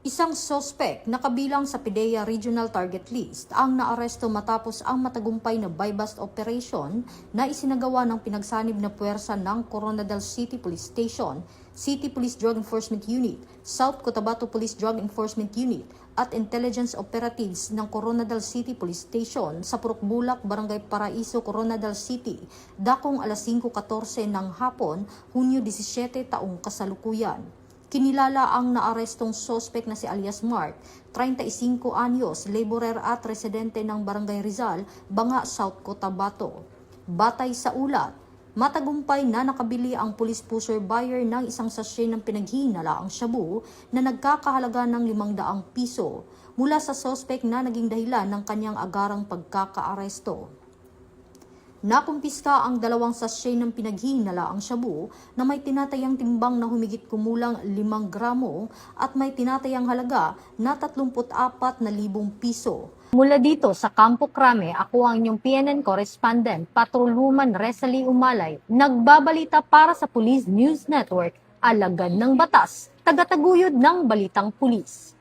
Isang sospek na kabilang sa PIDEA Regional Target List ang naaresto matapos ang matagumpay na buy-bust operation na isinagawa ng pinagsanib na puwersa ng Coronadal City Police Station, City Police Drug Enforcement Unit, South Cotabato Police Drug Enforcement Unit at Intelligence Operatives ng Coronadal City Police Station sa Purukbulak, Barangay Paraiso, Coronadal City, dakong alas 5:14 ng hapon, Hunyo 17 taong kasalukuyan. Kinilala ang naarestong sospek na si alias Mark, 35 anyos, laborer at residente ng Barangay Rizal, Banga, South Cotabato. Batay sa ulat, matagumpay na nakabili ang police pusher buyer ng isang sachet ng pinaghihinalaang shabu na nagkakahalaga ng 500 piso mula sa sospek na naging dahilan ng kanyang agarang pagkakaaresto. Nakumpiska ang 2 sachet ng pinaghihinalaang shabu na may tinatayang timbang na humigit kumulang 5 gramo at may tinatayang halaga na 34,000 piso. Mula dito sa Campo Crame, ako ang inyong PNN correspondent, Patrolwoman Resalie Umalay, nagbabalita para sa Police News Network, alagad ng batas, tagataguyod ng balitang pulis.